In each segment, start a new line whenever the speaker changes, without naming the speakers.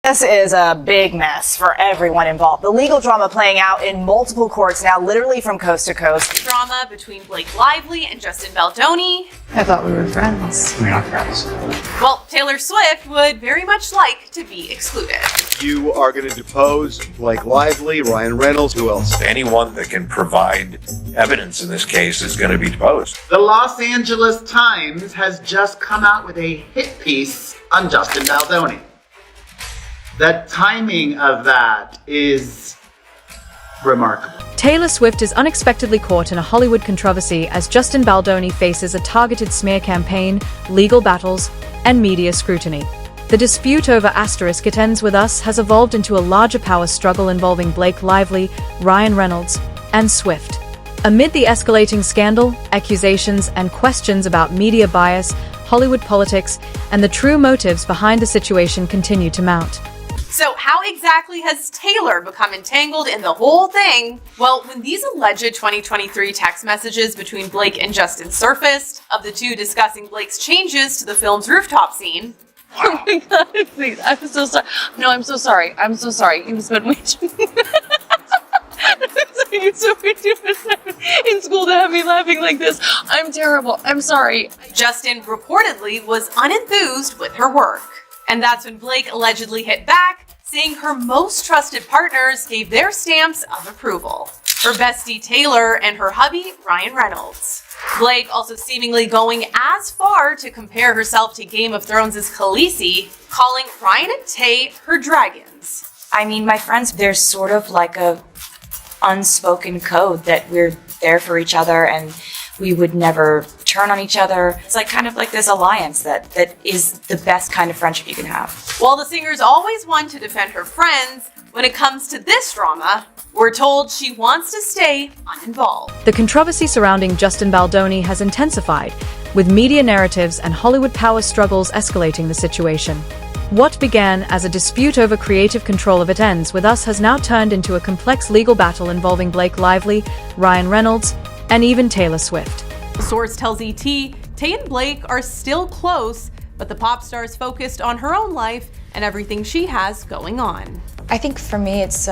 This is a big mess for everyone involved. The legal drama playing out in multiple courts now, literally from coast to coast.
Drama between Blake Lively and Justin Baldoni.
I thought we were friends.
We're not friends.
Well, Taylor Swift would very much like to be excluded.
You are going to depose Blake Lively, Ryan Reynolds, who else?
Anyone that can provide evidence in this case is going to be deposed.
The Los Angeles Times has just come out with a hit piece on Justin Baldoni. The timing of that is remarkable.
Taylor Swift is unexpectedly caught in a Hollywood controversy as Justin Baldoni faces a targeted smear campaign, legal battles, and media scrutiny. The dispute over It Ends With Us has evolved into a larger power struggle involving Blake Lively, Ryan Reynolds, and Swift. Amid the escalating scandal, accusations, and questions about media bias, Hollywood politics, and the true motives behind the situation continue to mount.
So how exactly has Taylor become entangled in the whole thing? Well, when these alleged 2023 text messages between Blake and Justin surfaced, of the two discussing Blake's changes to the film's rooftop scene.
Oh my god, please, I'm so sorry. No, I'm so sorry. I'm so sorry. You spent way too You're so ridiculous in school to have me laughing like this. I'm terrible. I'm sorry.
Justin reportedly was unenthused with her work. And that's when Blake allegedly hit back, saying her most trusted partners gave their stamps of approval. Her bestie Taylor and her hubby Ryan Reynolds. Blake also seemingly going as far to compare herself to Game of Thrones' Khaleesi, calling Ryan and Tay her dragons.
I mean, my friends, there's sort of like a unspoken code that we're there for each other and we would never turn on each other. It's like kind of like this alliance that is the best kind of friendship you can have.
While the singer's always one to defend her friends, when it comes to this drama, we're told she wants to stay uninvolved.
The controversy surrounding Justin Baldoni has intensified, with media narratives and Hollywood power struggles escalating the situation. What began as a dispute over creative control of It Ends With Us has now turned into a complex legal battle involving Blake Lively, Ryan Reynolds, and even Taylor Swift.
The source tells ET, Tay and Blake are still close, but the pop star is focused on her own life and everything she has going on.
I think for me it's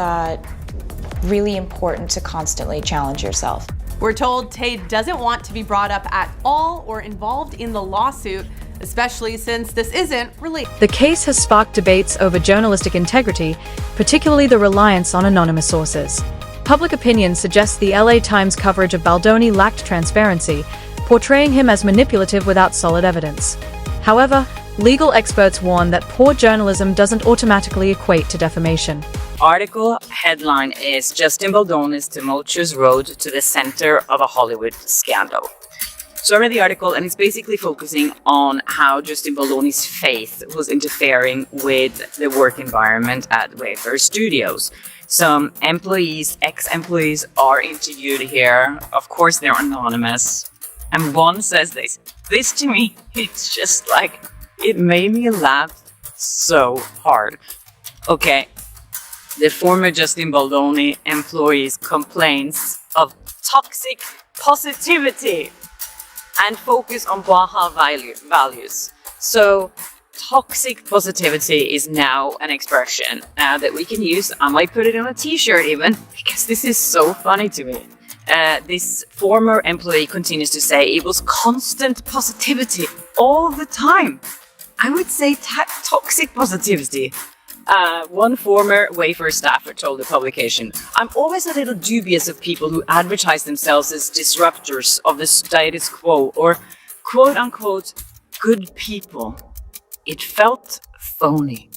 really important to constantly challenge yourself.
We're told Tay doesn't want to be brought up at all or involved in the lawsuit, especially since this isn't related.
The case has sparked debates over journalistic integrity, particularly the reliance on anonymous sources. Public opinion suggests the LA Times coverage of Baldoni lacked transparency, portraying him as manipulative without solid evidence. However, legal experts warn that poor journalism doesn't automatically equate to defamation.
Article headline is Justin Baldoni's tumultuous road to the center of a Hollywood scandal. So I read the article and it's basically focusing on how Justin Baldoni's faith was interfering with the work environment at Wayfair Studios. Some employees, ex-employees are interviewed here. Of course, they're anonymous. And one says this to me, it's just like, it made me laugh so hard. Okay, the former Justin Baldoni employees complains of toxic positivity and focus on Baja values. So toxic positivity is now an expression that we can use. I might put it on a t-shirt even, because this is so funny to me. This former employee continues to say it was constant positivity all the time. I would say toxic positivity. One former Wayfair staffer told the publication, "I'm always a little dubious of people who advertise themselves as disruptors of the status quo or quote-unquote good people. It felt phony."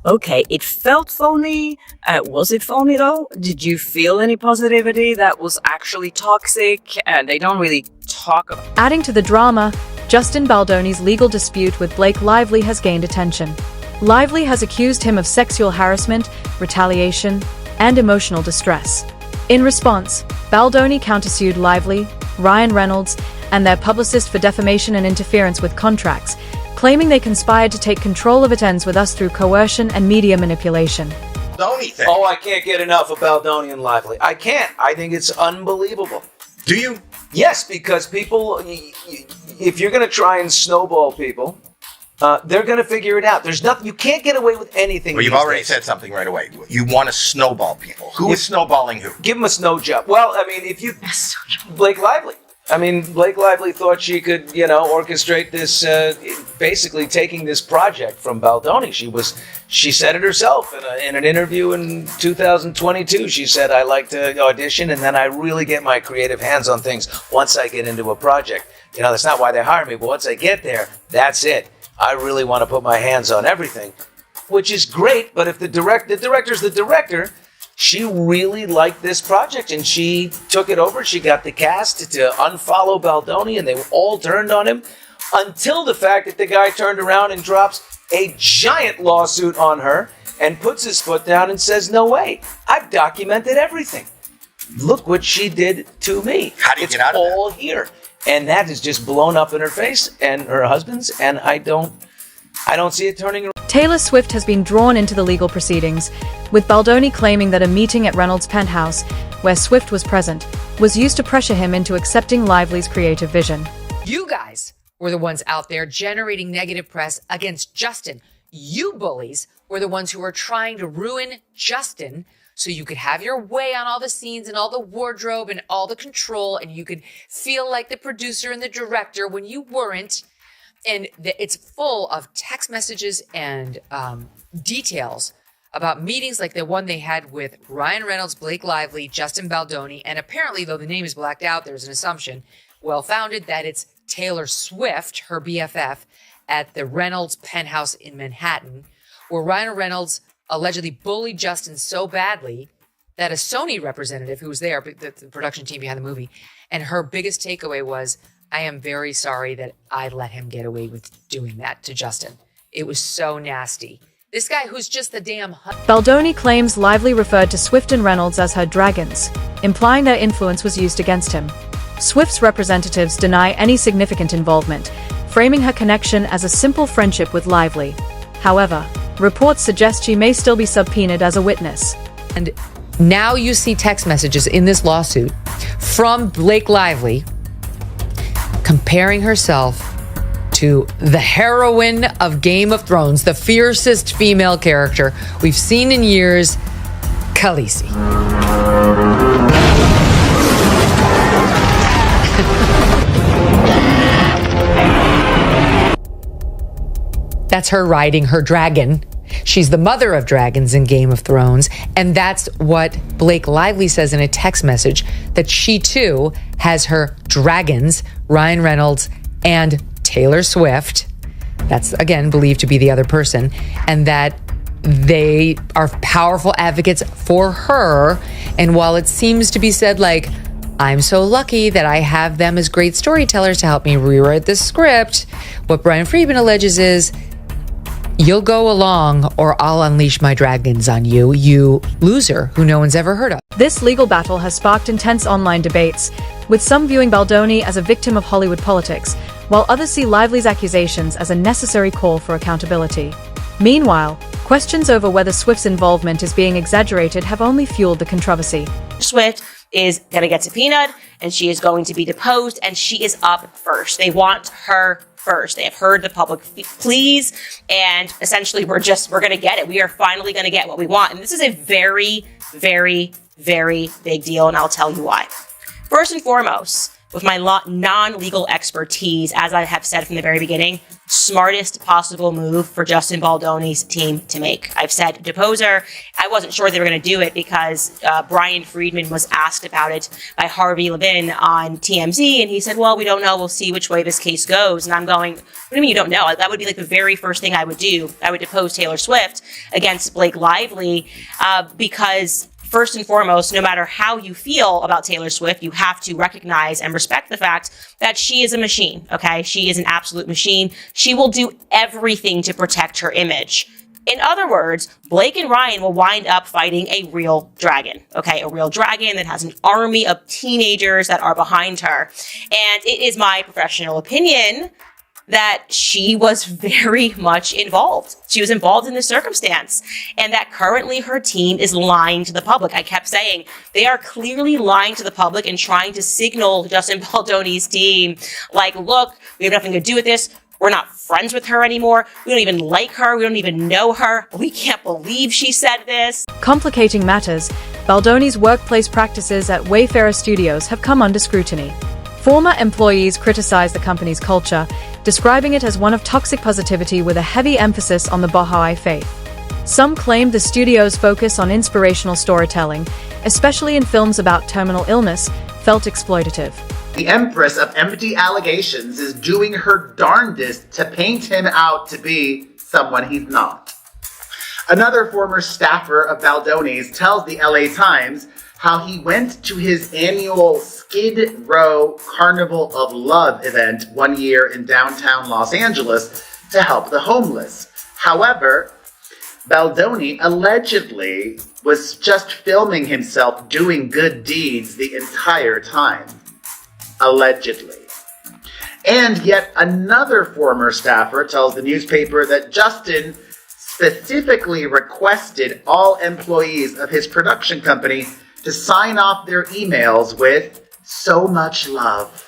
Okay, it felt phony. Was it phony though? Did you feel any positivity that was actually toxic? They don't really talk about.
Adding to the drama, Justin Baldoni's legal dispute with Blake Lively has gained attention. Lively has accused him of sexual harassment, retaliation, and emotional distress. In response, Baldoni countersued Lively, Ryan Reynolds, and their publicist for defamation and interference with contracts, claiming they conspired to take control of It Ends With Us through coercion and media manipulation.
Baldoni thing.
Oh, I can't get enough of Baldoni and Lively. I can't. I think it's unbelievable.
Do you?
Yes, because people, if you're going to try and snowball people, They're going to figure it out. There's nothing. You can't get away with anything.
Well, you've
these
already
days.
said something right away. You want to snowball people. Who is snowballing who?
Give them a snow job. Well, I mean, if you Blake Lively. I mean, Blake Lively thought she could, orchestrate this, basically taking this project from Baldoni. She said it herself in an interview in 2022. She said, I like to audition, and then I really get my creative hands on things once I get into a project. That's not why they hire me, but once I get there, that's it. I really want to put my hands on everything, which is great. But if the director's the director, she really liked this project and she took it over. She got the cast to unfollow Baldoni and they all turned on him until the fact that the guy turned around and drops a giant lawsuit on her and puts his foot down and says, no way, I've documented everything. Look what she did to me.
How do you get out of that?
It's all here. And that is just blown up in her face and her husband's, and I don't see it turning around.
Taylor Swift has been drawn into the legal proceedings, with Baldoni claiming that a meeting at Reynolds' penthouse, where Swift was present, was used to pressure him into accepting Lively's creative vision.
You guys were the ones out there generating negative press against Justin. You bullies were the ones who were trying to ruin Justin so you could have your way on all the scenes and all the wardrobe and all the control, and you could feel like the producer and the director when you weren't. And it's full of text messages and details about meetings like the one they had with Ryan Reynolds, Blake Lively, Justin Baldoni, and apparently, though the name is blacked out, there's an assumption, well-founded, that it's Taylor Swift, her BFF, at the Reynolds penthouse in Manhattan, where Ryan Reynolds allegedly bullied Justin so badly that a Sony representative who was there, the production team behind the movie, and her biggest takeaway was, I am very sorry that I let him get away with doing that to Justin. It was so nasty. This guy who's just the damn...
Baldoni claims Lively referred to Swift and Reynolds as her dragons, implying their influence was used against him. Swift's representatives deny any significant involvement, framing her connection as a simple friendship with Lively. However, reports suggest she may still be subpoenaed as a witness.
And now you see text messages in this lawsuit from Blake Lively comparing herself to the heroine of Game of Thrones, the fiercest female character we've seen in years, Khaleesi. That's her riding her dragon. She's the mother of dragons in Game of Thrones. And that's what Blake Lively says in a text message, that she too has her dragons, Ryan Reynolds and Taylor Swift. That's, again, believed to be the other person. And that they are powerful advocates for her. And while it seems to be said like, I'm so lucky that I have them as great storytellers to help me rewrite the script, what Brian Friedman alleges is, you'll go along or I'll unleash my dragons on you, you loser who no one's ever heard of.
This legal battle has sparked intense online debates, with some viewing Baldoni as a victim of Hollywood politics, while others see Lively's accusations as a necessary call for accountability. Meanwhile, questions over whether Swift's involvement is being exaggerated have only fueled the controversy.
Swift is going to get subpoenaed, and she is going to be deposed, and she is up first. They want her first. They have heard the public pleas, and essentially we're going to get it. We are finally going to get what we want. And this is a very, very, very big deal, and I'll tell you why. First and foremost, with my non-legal expertise, as I have said from the very beginning, smartest possible move for Justin Baldoni's team to make. I've said depose her. I wasn't sure they were going to do it because Brian Friedman was asked about it by Harvey Levin on TMZ, and he said, well, we don't know. We'll see which way this case goes. And I'm going, what do you mean you don't know? That would be like the very first thing I would do. I would depose Taylor Swift against Blake Lively because first and foremost, no matter how you feel about Taylor Swift, you have to recognize and respect the fact that she is a machine, okay? She is an absolute machine. She will do everything to protect her image. In other words, Blake and Ryan will wind up fighting a real dragon, okay? A real dragon that has an army of teenagers that are behind her. And it is my professional opinion that she was very much involved. She was involved in this circumstance, and that currently her team is lying to the public. I kept saying they are clearly lying to the public and trying to signal Justin Baldoni's team, like, look, we have nothing to do with this. We're not friends with her anymore. We don't even like her. We don't even know her. We can't believe she said this.
Complicating matters, Baldoni's workplace practices at Wayfarer Studios have come under scrutiny. Former employees criticized the company's culture, describing it as one of toxic positivity with a heavy emphasis on the Baha'i faith. Some claimed the studio's focus on inspirational storytelling, especially in films about terminal illness, felt exploitative.
The Empress of Empty Allegations is doing her darndest to paint him out to be someone he's not. Another former staffer of Baldoni's tells the LA Times how he went to his annual Skid Row Carnival of Love event one year in downtown Los Angeles to help the homeless. However, Baldoni allegedly was just filming himself doing good deeds the entire time. Allegedly. And yet another former staffer tells the newspaper that Justin specifically requested all employees of his production company to sign off their emails with "so much love."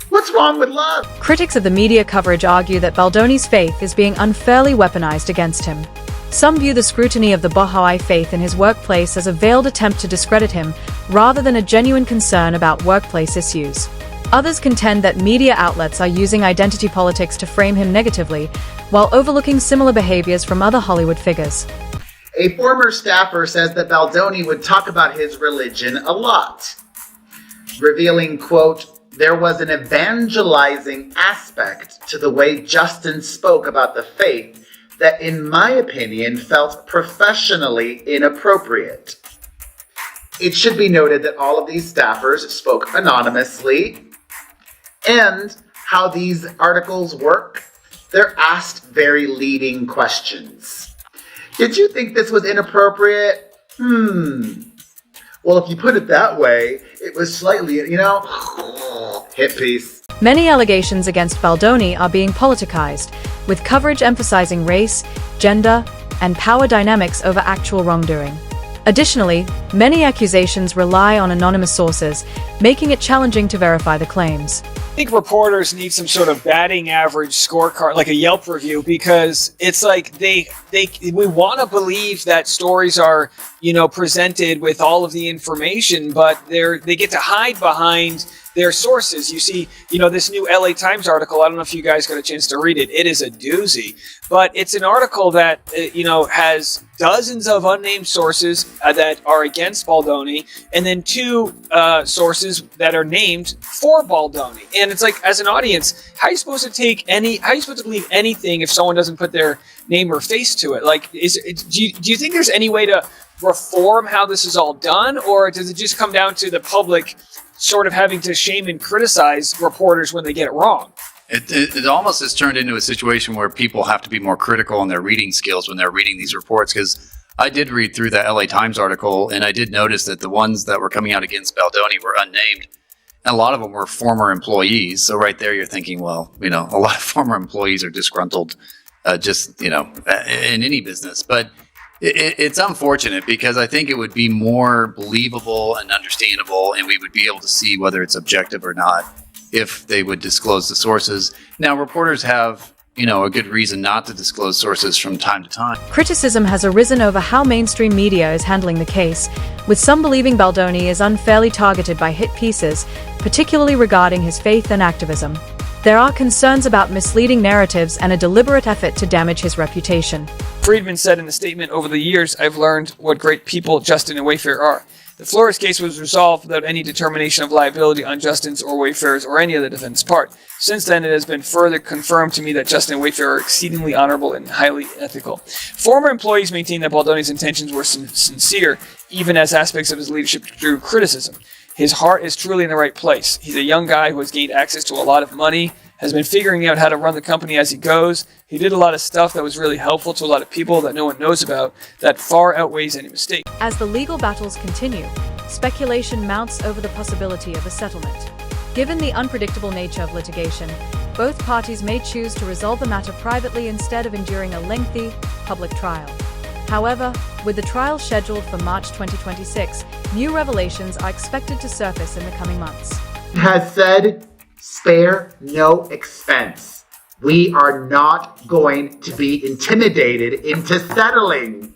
What's wrong with love?
Critics of the media coverage argue that Baldoni's faith is being unfairly weaponized against him. Some view the scrutiny of the Baha'i faith in his workplace as a veiled attempt to discredit him, rather than a genuine concern about workplace issues. Others contend that media outlets are using identity politics to frame him negatively, while overlooking similar behaviors from other Hollywood figures.
A former staffer says that Baldoni would talk about his religion a lot, revealing, quote, "There was an evangelizing aspect to the way Justin spoke about the faith that, in my opinion, felt professionally inappropriate." It should be noted that all of these staffers spoke anonymously, and how these articles work, they're asked very leading questions. Did you think this was inappropriate? Well, if you put it that way, it was slightly, hit piece.
Many allegations against Baldoni are being politicized, with coverage emphasizing race, gender, and power dynamics over actual wrongdoing. Additionally, many accusations rely on anonymous sources, making it challenging to verify the claims.
I think reporters need some sort of batting average scorecard, like a Yelp review, because it's like we want to believe that stories are, presented with all of the information, but they get to hide behind their sources. You see, this new LA Times article, I don't know if you guys got a chance to read it. It is a doozy, but it's an article that, has dozens of unnamed sources that are against Baldoni, and then two sources that are named for Baldoni. And it's like, as an audience, how are you supposed to believe anything if someone doesn't put their name or face to it? Like, do you think there's any way to reform how this is all done, or does it just come down to the public sort of having to shame and criticize reporters when they get it wrong?
It almost has turned into a situation where people have to be more critical in their reading skills when they're reading these reports, because I did read through that LA Times article, and I did notice that the ones that were coming out against Baldoni were unnamed, and a lot of them were former employees. So right there you're thinking, well, a lot of former employees are disgruntled in any business. But it's unfortunate, because I think it would be more believable and understandable, and we would be able to see whether it's objective or not if they would disclose the sources. Now, reporters have, a good reason not to disclose sources from time to time.
Criticism has arisen over how mainstream media is handling the case, with some believing Baldoni is unfairly targeted by hit pieces, particularly regarding his faith and activism. There are concerns about misleading narratives and a deliberate effort to damage his reputation.
Friedman said in a statement, "Over the years, I've learned what great people Justin and Wayfarer are. The Flores case was resolved without any determination of liability on Justin's or Wayfarer's or any of the defendant's part. Since then, it has been further confirmed to me that Justin and Wayfarer are exceedingly honorable and highly ethical." Former employees maintain that Baldoni's intentions were sincere, even as aspects of his leadership drew criticism. His heart is truly in the right place. He's a young guy who has gained access to a lot of money, has been figuring out how to run the company as he goes. He did a lot of stuff that was really helpful to a lot of people that no one knows about, that far outweighs any mistake.
As the legal battles continue, speculation mounts over the possibility of a settlement. Given the unpredictable nature of litigation, both parties may choose to resolve the matter privately instead of enduring a lengthy, public trial. However, with the trial scheduled for March 2026, new revelations are expected to surface in the coming months.
Has said, spare no expense. We are not going to be intimidated into settling.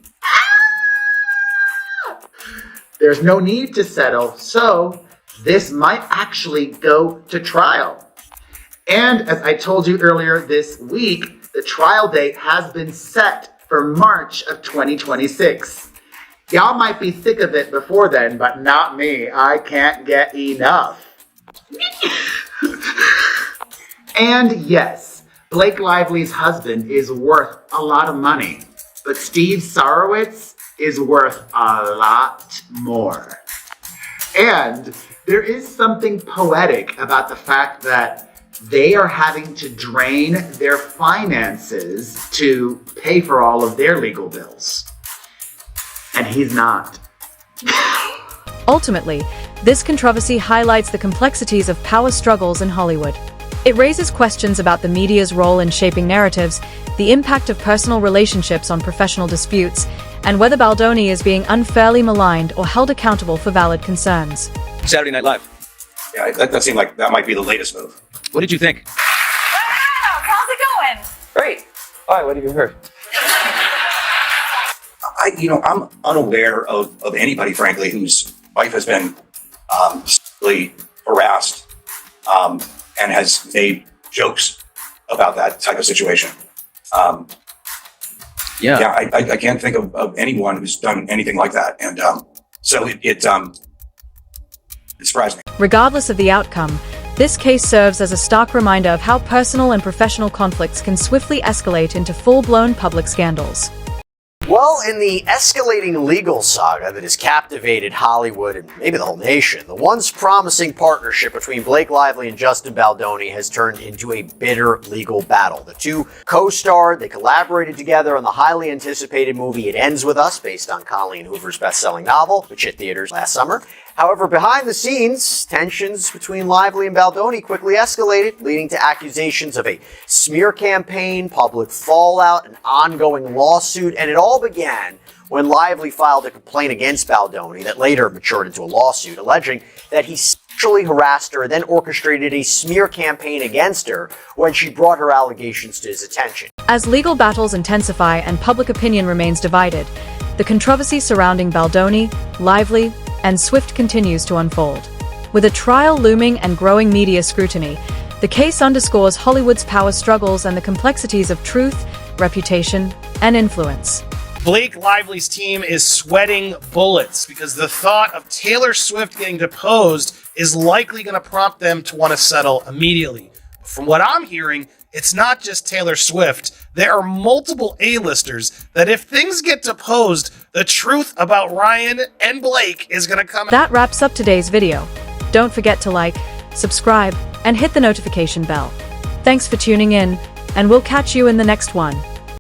There's no need to settle, so this might actually go to trial. And as I told you earlier this week, the trial date has been set for March of 2026. Y'all might be sick of it before then, but not me. I can't get enough. And yes, Blake Lively's husband is worth a lot of money, but Steve Sarowitz is worth a lot more. And there is something poetic about the fact that they are having to drain their finances to pay for all of their legal bills. And he's not.
Ultimately, this controversy highlights the complexities of power struggles in Hollywood. It raises questions about the media's role in shaping narratives, the impact of personal relationships on professional disputes, and whether Baldoni is being unfairly maligned or held accountable for valid concerns.
Saturday Night Live. Yeah, that seemed like that might be the latest move. What did you think?
How's it going?
Great. Hi, what have you heard? I'm unaware of anybody, frankly, whose wife has been sexually harassed and has made jokes about that type of situation. I can't think of anyone who's done anything like that, and so it surprised me.
Regardless of the outcome, this case serves as a stark reminder of how personal and professional conflicts can swiftly escalate into full-blown public scandals.
Well, in the escalating legal saga that has captivated Hollywood and maybe the whole nation, the once promising partnership between Blake Lively and Justin Baldoni has turned into a bitter legal battle. The two co-starred, they collaborated together on the highly anticipated movie It Ends With Us, based on Colleen Hoover's best-selling novel, which hit theaters last summer. However, behind the scenes, tensions between Lively and Baldoni quickly escalated, leading to accusations of a smear campaign, public fallout, an ongoing lawsuit, and it all began when Lively filed a complaint against Baldoni that later matured into a lawsuit, alleging that he sexually harassed her and then orchestrated a smear campaign against her when she brought her allegations to his attention.
As legal battles intensify and public opinion remains divided, the controversy surrounding Baldoni, Lively, and Swift continues to unfold. With a trial looming and growing media scrutiny, the case underscores Hollywood's power struggles and the complexities of truth, reputation, and influence.
Blake Lively's team is sweating bullets because the thought of Taylor Swift getting deposed is likely going to prompt them to want to settle immediately. From what I'm hearing, it's not just Taylor Swift. There are multiple A-listers that if things get deposed, the truth about Ryan and Blake is going to come out.
That wraps up today's video. Don't forget to like, subscribe, and hit the notification bell. Thanks for tuning in, and we'll catch you in the next one.